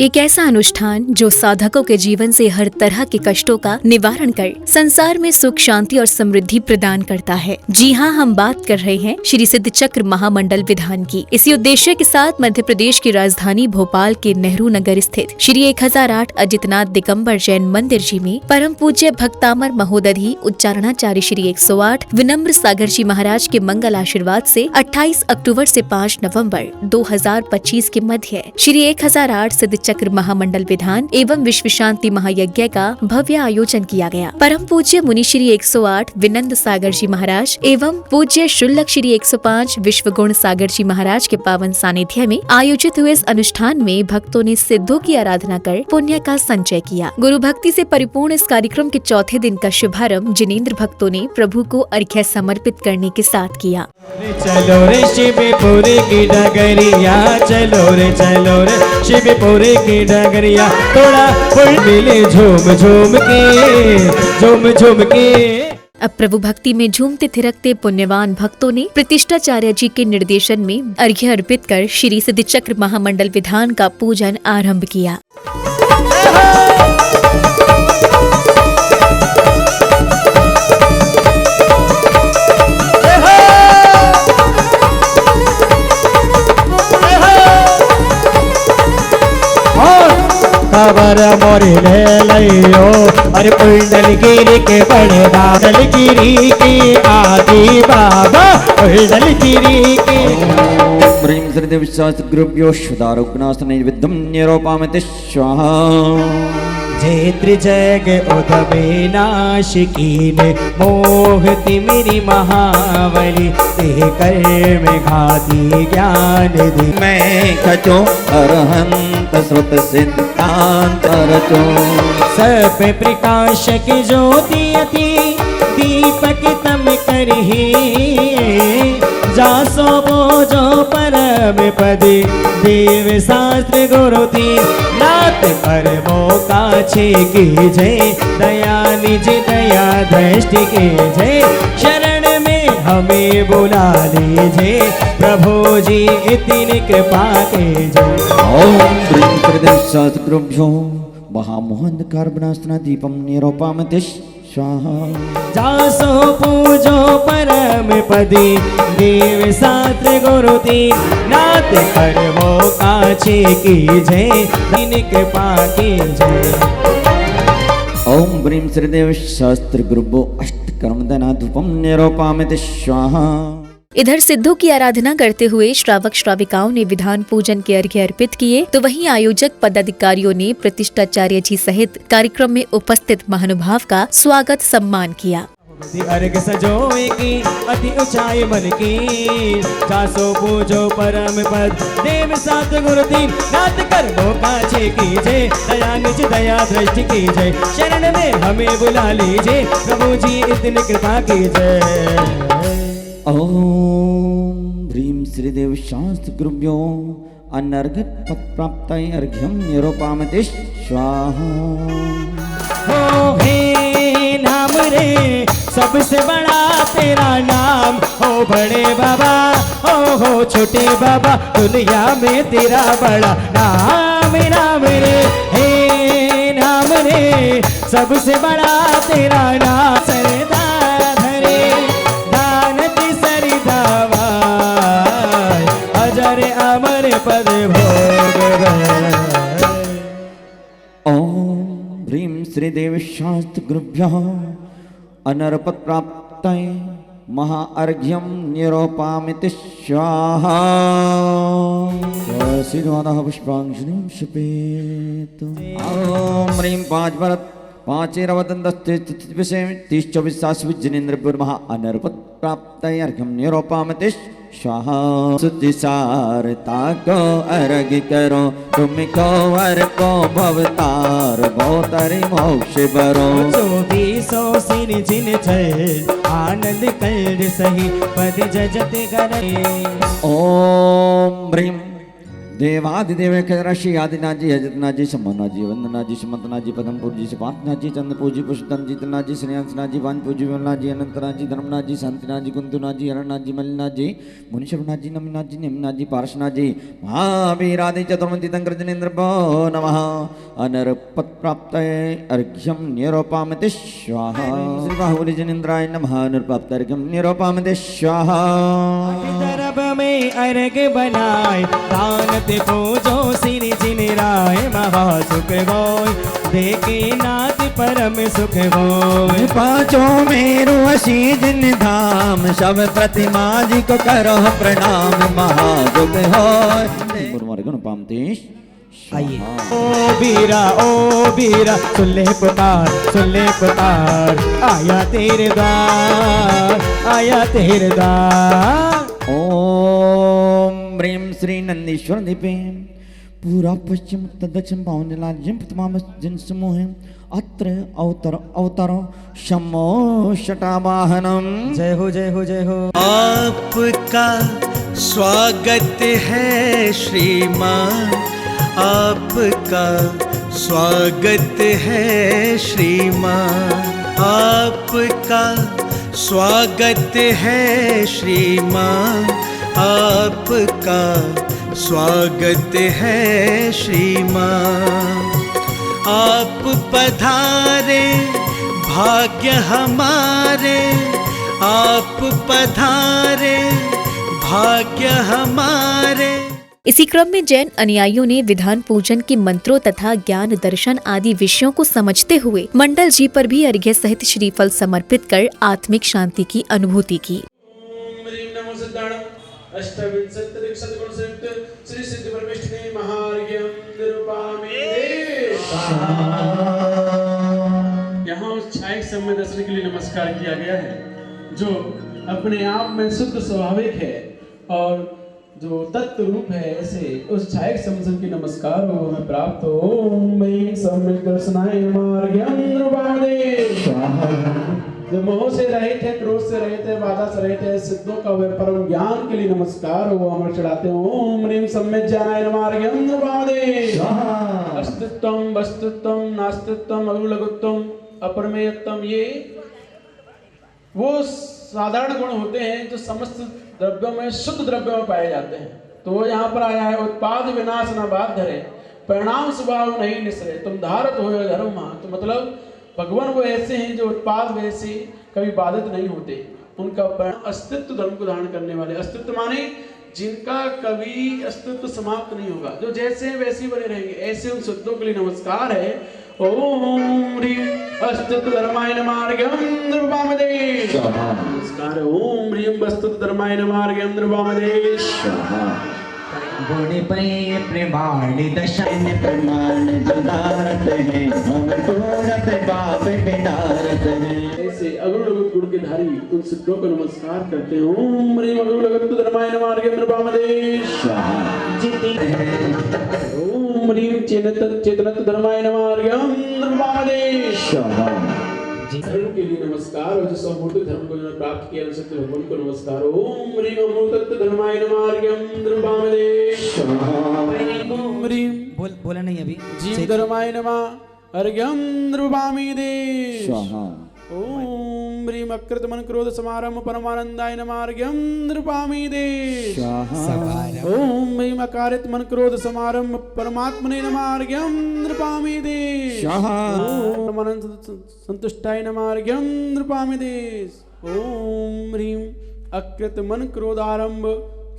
एक ऐसा अनुष्ठान जो साधकों के जीवन से हर तरह के कष्टों का निवारण कर संसार में सुख, शांति और समृद्धि प्रदान करता है। जी हाँ, हम बात कर रहे हैं श्री सिद्ध चक्र महामंडल विधान की। इसी उद्देश्य के साथ मध्य प्रदेश की राजधानी भोपाल के नेहरू नगर स्थित श्री 1008 अजितनाथ दिगंबर जैन मंदिर जी में परम पूज्य भक्तामर महोदधि उच्चारणाचार्य श्री 108 विनम्र सागर जी महाराज के मंगल आशीर्वाद से 28 अक्टूबर से 5 नवंबर 2025 के मध्य श्री 1008 सिद्ध चक्र महामंडल विधान एवं विश्व शांति महायज्ञ का भव्य आयोजन किया गया। परम पूज्य मुनि श्री 108 विनंद सागर जी महाराज एवं पूज्य शुल्लक श्री 105 विश्व गुण सागर जी महाराज के पावन सानिध्य में आयोजित हुए इस अनुष्ठान में भक्तों ने सिद्धों की आराधना कर पुण्य का संचय किया। गुरु भक्ति से परिपूर्ण इस कार्यक्रम के चौथे दिन का शुभारंभ जिनेंद्र भक्तों ने प्रभु को अर्घ्य समर्पित करने के साथ किया। चलो रे शिवपुरी की डगरिया, चलो रे शिवपुरी की डगरिया, थोड़ा फुल मिले झूम झूम के। अब प्रभु भक्ति में झूमते थिरकते पुण्यवान भक्तों ने प्रतिष्ठाचार्य जी के निर्देशन में अर्घ्य अर्पित कर श्री सिद्ध चक्र महामंडल विधान का पूजन आरंभ किया। खबर मोरे ले लियो, अरे कुंडलगिरी के बड़े कुंडलगिरी के आदि बाबा कुंडलगिरी के। ह्रीं श्रीदेव शास्त्र गुरुभ्यो शुदारुग्नासन विद्धं निरूपामति स्वाहा। जय त्रिजग उदमे नाशिकीन मोहति मेरी महावली, ते कर में घाती ज्ञान दी। मैं खचो अरहंत श्रुत सिद्धांत रचो, सब प्रकाश की ज्योति अति दीपक तम करही, जासो बोझो परम पदे देव शास्त्र गुरु ती। नाथ परमो काछे की जय, दया निज दया दृष्टि की जय, शरण में हमें बुला लीजिए प्रभु जी इतनी कृपा के जय। ओम ह्रीं श्रीदेव शास्त्र गुरुभ्यो महामोहंधकार विनाशना दीपम निरूपामति स्वाहा। जासो पूजो परम पदी देव शास्त्र गुरु ती। नाथ करवो काछे की जय, दीन कृपा की जय। ओम ह्रीं श्रीदेव शास्त्र गुरुभ्यो अष्टकर्मदना धूपम निरूपामति स्वाहा। इधर सिद्धों की आराधना करते हुए श्रावक श्राविकाओं ने विधान पूजन के अर्घ्य अर्पित किए, तो वहीं आयोजक पदाधिकारियों ने प्रतिष्ठाचार्य जी सहित कार्यक्रम में उपस्थित महानुभाव का स्वागत सम्मान किया। अर्घ सजोए की अति ऊंचाई मन की, जासो पूजो परम पद देव सात गुरु तीन। नाथ कर्मों काछे की जय, दया निज दया दृष्टि की जय, शरण में हमें बुला लीजिए प्रभु जी इतनी कृपा की जय। ओम ह्रीं श्रीदेव शास्त्र गुरुभ्यो अनर्घ प्राप्ताय अर्घ्यं निरूपामति स्वाहा। हो हे नाम रे सबसे बड़ा तेरा नाम, हो बड़े बाबा हो छोटे बाबा, दुनिया में तेरा बड़ा नाम नाम रे। हे नाम रे सबसे बड़ा तेरा नाम, सरदा धरे दानति सरिदावा, अजर अमर पद भोग। ओम ह्रीं श्रीदेव शास्त्र गुरुभ्यः अनर्पत प्राप्ताय महाअर्घ्यं निरूपामि स्वाहा। श्रीवादः पुष्पांजलिं क्षिपेत्। ओम ह्रीं पांच भरत पांच रवतन 10 24 सास्वित जिनेंद्र महा अनर्पत प्राप्ताय अर्घ्यं निरूपामि स्वाहा। सुचि सारता को अर्घ करो, तुमको वर को भवतार भवतारी मोक्ष बरो। 2400 सिर जिन जय आनंद कर सही पद जजत करे। ओम ह्रीं देवादिदेव ऋषि आदिनाथ जी हजरतनाथ जी सम्मोहनाथ जी वंदनाथ जी सुमंतनाथ जी पदमपुर जी सिपातनाथ जी चंद्रपुर जी पुष्पतन जी तनाथ जी श्रेयांसनाथ जी वानपुर जी विमलनाथ जी अनंतनाथ जी धर्मनाथ जी शांतिनाथ जी कुंतुनाथ जी हरनाथ जी मल्लिनाथ जी मुनिशवनाथ जी नमिनाथ जी निमनाथ जी पार्शनाथ जी महावीरादि चतुर्मति तंकर जनेन्द्र नमः अनरपत प्राप्त अर्घ्यम निरोपामते स्वाहा श्री बाहुबली जनेन्द्राय नमः अनरप्राप्त अर्घ्यम निरोपामते स्वाहा तरब में अर्घ बनाए दानत पूजो सिरि जिनि राय महासुख होय देखे नाथ परम सुख होय पांचों मेरु असी जिन धाम सब प्रतिमा जी को करो प्रणाम महासुख होय गुरुमारे गुण पामतेश आइए ओ बीरा सुन ले पुकार आया तेरे द्वार ओम ह्रीं श्री नंदीश्वर दीपे पूरा पश्चिम उत्तर दक्षिण पावनला जिम जिन समूह अत्र अवतर शमो शटावाहनम जय हो जय हो जय हो आपका स्वागत है श्रीमान आपका स्वागत है श्रीमान आपका स्वागत है श्रीमान आपका स्वागत है श्रीमान आप पधारे भाग्य हमारे आप पधारे भाग्य हमारे। इसी क्रम में जैन अनुयायियों ने विधान पूजन के मंत्रों तथा ज्ञान दर्शन आदि विषयों को समझते हुए मंडल जी पर भी अर्घ्य सहित श्रीफल समर्पित कर आत्मिक शांति की अनुभूति की। यहाँ उस छाया समय दर्शन के लिए नमस्कार किया गया है जो अपने आप में शुद्ध स्वाभाविक है और जो तत्व रूप है, ऐसे उस छायक समझन की नमस्कार हो हमें प्राप्त हो। ओम मयि सम्यक दर्शनाय मार्गं जो मोह से रहित है, क्रोध से रहित है, बाधा से रहित है, सिद्धों का वे परम ज्ञान के लिए नमस्कार हो अमर चढ़ाते हो। ओम ह्रीं सम्यक ज्ञानाय मार्गं अस्तित्वम वस्तुत्वम नास्तित्वम अगुलगुत्वम अपरमेयत्वम, ये वो साधारण गुण होते हैं जो समस्त द्रव्यों में शुद्ध द्रव्यों में पाए जाते हैं। तो वो यहाँ पर आया है उत्पाद विनाश न बाध धरे परिणाम स्वभाव नहीं निसरे तुम धारत हो धर्म। तो मतलब भगवान वो ऐसे हैं जो उत्पाद वैसे कभी बाधित नहीं होते, उनका परिणाम अस्तित्व धर्म को धारण करने वाले। अस्तित्व माने जिनका कभी अस्तित्व समाप्त नहीं होगा, जो जैसे वैसे बने रहेंगे, ऐसे उन शुद्धों के लिए नमस्कार है। ओम ह्रीं अस्तित्व धर्माय मार्गं नृपामदेश नमस्कार। ओम ह्रीं अस्तित्व धर्माय मार्गं नृपामदेश गुण पे प्रमाण दशन प्रमाण जुदारत है हम पूरत पाप बिदारत है। ऐसे अगुण गुण के धारी उन सिद्धों को नमस्कार करते हैं। ओम ह्रीं अगुण धर्माय मार्गं नृपामदेश ओम ह्रीं चेतनत धर्माय मार्गं नृपामदेश धर्म के लिए नमस्कार और जो समूर्त धर्म को जो प्राप्त किया उनसे भगवान को नमस्कार। ओम ह्रीं अमृतत्व धर्माय मार्गं नृपामदेश ओम ह्रीं बोला नहीं अभी जीव धर्माय नमः अर्घ्यं नृपामदेश ओम ह्रीं अकृत मन क्रोध समारंभ परमानंदाय नमः अर्घ्यं नृपामदेश ओम ह्रीं अकारित मन क्रोध समारंभ परमात्मने नमः अर्घ्यं नृपामदेश ओम संतुष्टाय नमः अर्घ्यं नृपामदेश ओम ह्रीं अकृत मन क्रोध आरंभ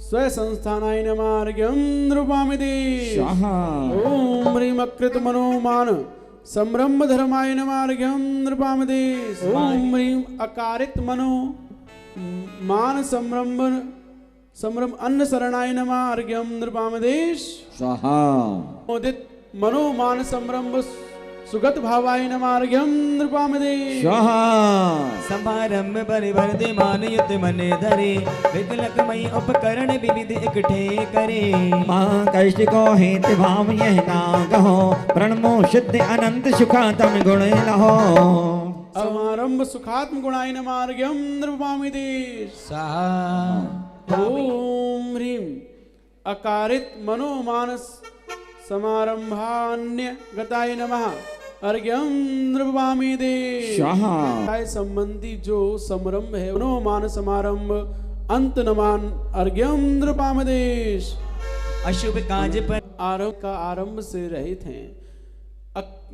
स्व संस्थानाय नमः अर्घ्यं नृपामदेश ओम ह्रीं अकृत मनोमान संरम्भ धर्माय नमः अर्घ्यं नृपामदेश ओम ह्रीं अकारित मनो मान संरम्भ अन्न शरणाय नमः अर्घ्यं नृपामदेश मोदित मनोमान संरम्भ सुगत भावाय नमः अर्घ्यं नृपामदेश समारंभ परिवर्ति मानयुत मने धरे विकलकमयी उपकरण विविध इकट्ठे करे। माँ कष्ट को हेत भाव यह ना कहो प्रणमो शुद्ध अनंत सुखातम गुण लहो। समारंभ सुखात्म गुणाय नमः अर्घ्यं नृपामदेश ओम ह्रीं अकारित मनोमानस समारंभान्य गताय नमः अर्घ्यं नृपामि देश। स्वाहा। संबंधी जो समारंभ है मनोमान समारंभ अंत नमान अर्घ्यं नृपामि देश। अशुभ काज पर आरंभ का आरंभ से रहित हैं।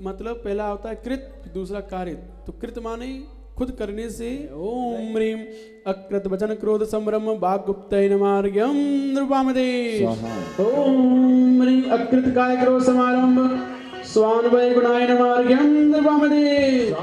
मतलब पहला होता है कृत, दूसरा कारित। तो कृत माने खुद करने से ओम ह्रीम अकृत वचन क्रोध संभ्रम वाग गुप्तये नमः अर्घ्यं नृपामि देश। ओम ह्रीम अकृत काय क्रोध समारंभ स्वान्वय गुणाय नमः अर्घ्यं नृपामि देश।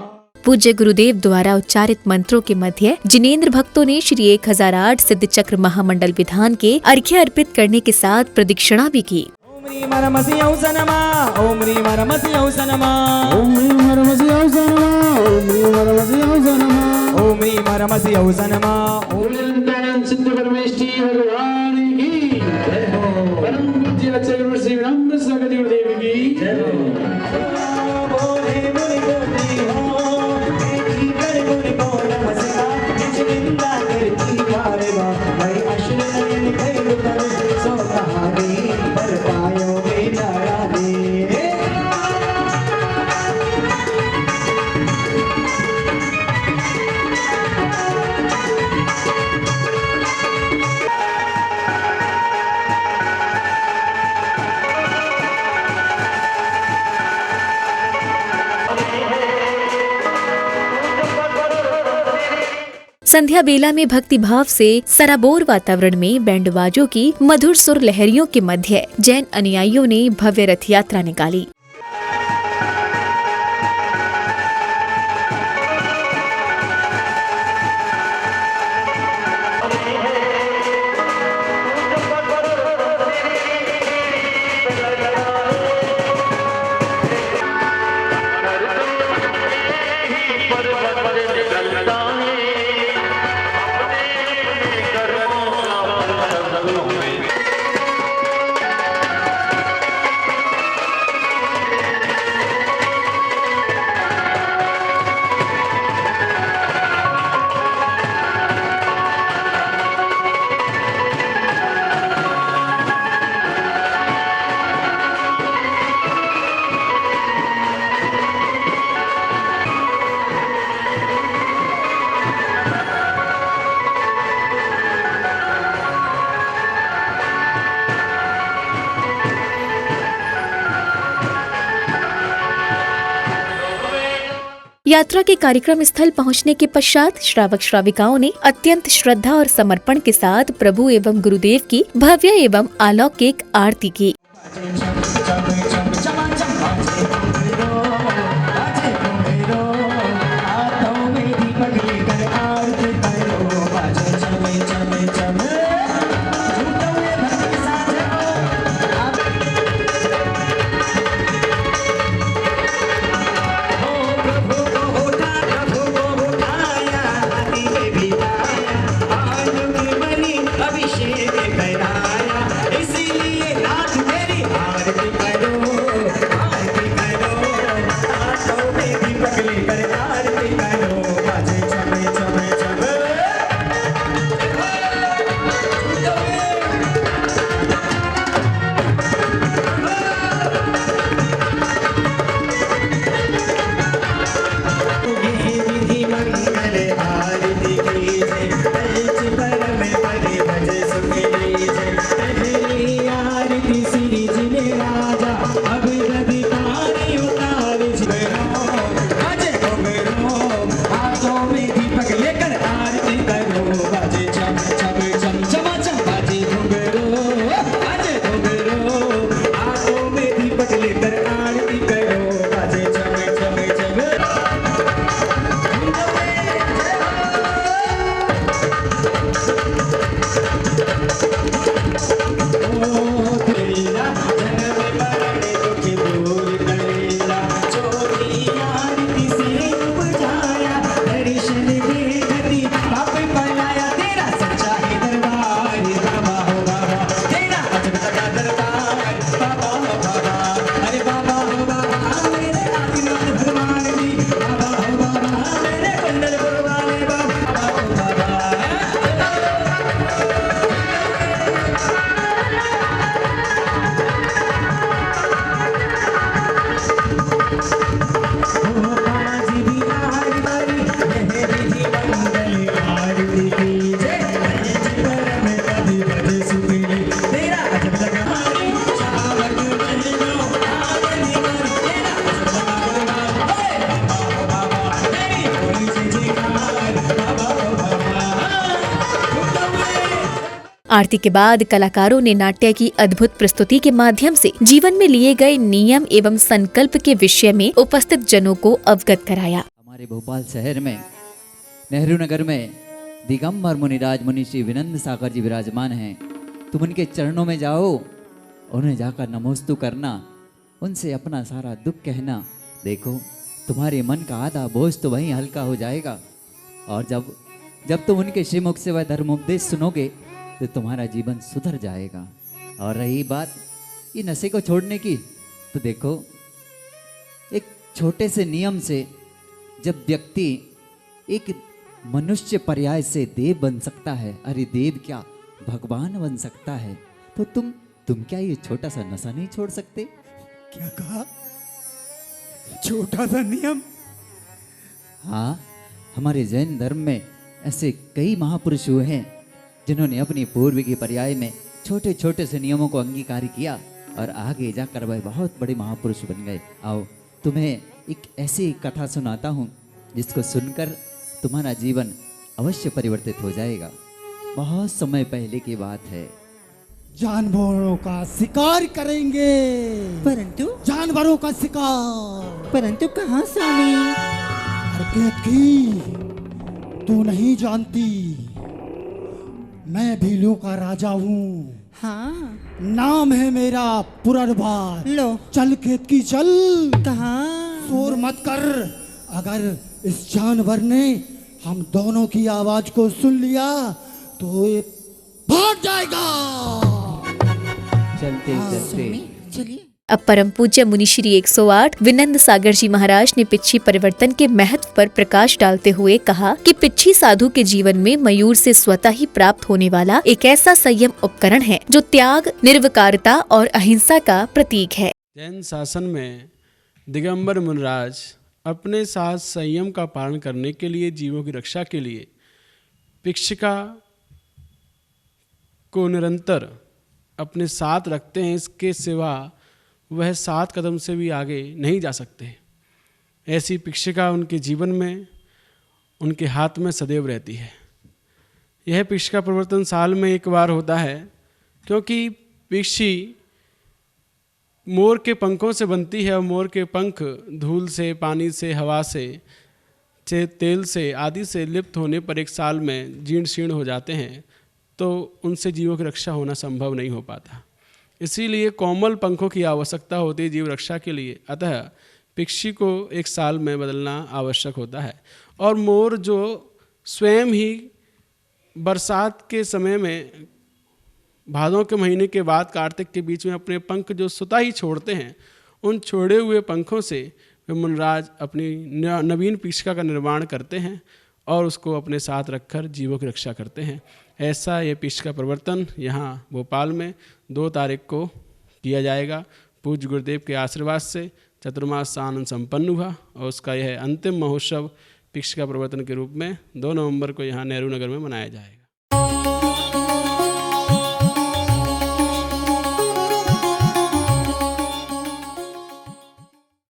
पूज्य गुरुदेव द्वारा उच्चारित मंत्रों के मध्य जिनेंद्र भक्तों ने श्री 1008 सिद्ध चक्र महामंडल विधान के अर्घ्य अर्पित करने के साथ प्रदक्षिणा भी की। ओम ह्रीं हरमसि औसनमा, ओम ह्रीं हरमसि औसनमा, ओम ह्रीम हरमसि औसनमा, ओम ह्रीम हरमसि औसनमा, ओम ह्रीं हरमसि औसनमा, ओम ओम सिद्ध परमेष्ठी भगवान की जय हो। परम पूज्य आचार्य गुरु श्री विनम्र स्वागत गुरुदेव की जय हो। बोले बोले बोले हो, तेरी कर बोले बोले मसका, तुझे निंदा करती बारे बार, मैं अश्रु नयन कर कर सो कहानी पर पायो में नारानी। संध्या बेला में भक्ति भाव से सराबोर वातावरण में बैंडबाजों की मधुर सुर लहरियों के मध्य जैन अनुयायियों ने भव्य रथ यात्रा निकाली। यात्रा के कार्यक्रम स्थल पहुंचने के पश्चात श्रावक श्राविकाओं ने अत्यंत श्रद्धा और समर्पण के साथ प्रभु एवं गुरुदेव की भव्य एवं अलौकिक आरती की। अभिषेक कराया, इसलिए नाथ मेरी हार आरती के बाद कलाकारों ने नाट्य की अद्भुत प्रस्तुति के माध्यम से जीवन में लिए गए नियम एवं संकल्प के विषय में उपस्थित जनों को अवगत कराया। हमारे भोपाल शहर में नेहरू नगर में दिगंबर मुनिराज मुनि श्री विनंद सागर जी विराजमान हैं। तुम उनके चरणों में जाओ, उन्हें जाकर नमोस्तु करना, उनसे अपना सारा दुख कहना। देखो तुम्हारे मन का आधा बोझ तो वहीं हल्का हो जाएगा। और जब तुम उनके श्रीमुख से वह धर्मोपदेश सुनोगे तो तुम्हारा जीवन सुधर जाएगा। और रही बात ये नशे को छोड़ने की, तो देखो एक छोटे से नियम से जब व्यक्ति एक मनुष्य पर्याय से देव बन सकता है, अरे देव क्या भगवान बन सकता है, तो तुम क्या ये छोटा सा नशा नहीं छोड़ सकते? क्या कहा? छोटा सा नियम? हाँ, हमारे जैन धर्म में ऐसे कई महापुरुष हुए हैं जिन्होंने अपनी पूर्व की पर्याय में छोटे छोटे से नियमों को अंगीकार किया और आगे जाकर वह बहुत बड़े महापुरुष बन गए। आओ तुम्हें एक ऐसी कथा सुनाता हूँ जिसको सुनकर तुम्हारा जीवन अवश्य परिवर्तित हो जाएगा। बहुत समय पहले की बात है। जानवरों का शिकार करेंगे। परंतु जानवरों का शिकार। परंतु कहाँ स्वामी? की तू नहीं जानती, मैं भीलों का राजा हूँ। हाँ, नाम है मेरा पुररबाज। लो चल खेत की चल। कहाँ? शोर मत कर। अगर इस जानवर ने हम दोनों की आवाज को सुन लिया तो ये भाग जाएगा। चलते चलते चलिए। अब परम पूज्य मुनि श्री 108 विनंद सागर जी महाराज ने पिच्छी परिवर्तन के महत्व पर प्रकाश डालते हुए कहा कि पिच्छी साधु के जीवन में मयूर से स्वतः ही प्राप्त होने वाला एक ऐसा संयम उपकरण है जो त्याग, निर्विकारता और अहिंसा का प्रतीक है। जैन शासन में दिगंबर मुनिराज अपने साथ संयम का पालन करने के लिए, जीवों की रक्षा के लिए भिक्षिका को निरंतर अपने साथ रखते हैं। इसके सिवा वह 7 कदम से भी आगे नहीं जा सकते। ऐसी भिक्षिका उनके जीवन में, उनके हाथ में सदैव रहती है। यह भिक्षिका परिवर्तन साल में एक बार होता है, क्योंकि भिक्षी मोर के पंखों से बनती है और मोर के पंख धूल से, पानी से, हवा से, तेल से आदि से लिप्त होने पर एक साल में जीर्ण शीर्ण हो जाते हैं, तो उनसे जीवों की रक्षा होना संभव नहीं हो पाता। इसीलिए कोमल पंखों की आवश्यकता होती है जीव रक्षा के लिए। अतः भिक्षी को एक साल में बदलना आवश्यक होता है। और मोर जो स्वयं ही बरसात के समय में, भादों के महीने के बाद कार्तिक के बीच में अपने पंख जो स्वतः ही छोड़ते हैं, उन छोड़े हुए पंखों से वे मुनिराज अपनी नवीन भिक्षिका का निर्माण करते हैं और उसको अपने साथ रखकर जीवों की रक्षा करते हैं। ऐसा ये भिक्षिका परिवर्तन यहाँ भोपाल में 2 तारीख को किया जाएगा। पूज्य गुरुदेव के आशीर्वाद से चतुर्मास आनंद संपन्न हुआ और उसका यह अंतिम महोत्सव भिक्षिका परिवर्तन के रूप में 2 नवंबर को यहाँ नेहरू नगर में मनाया जाएगा।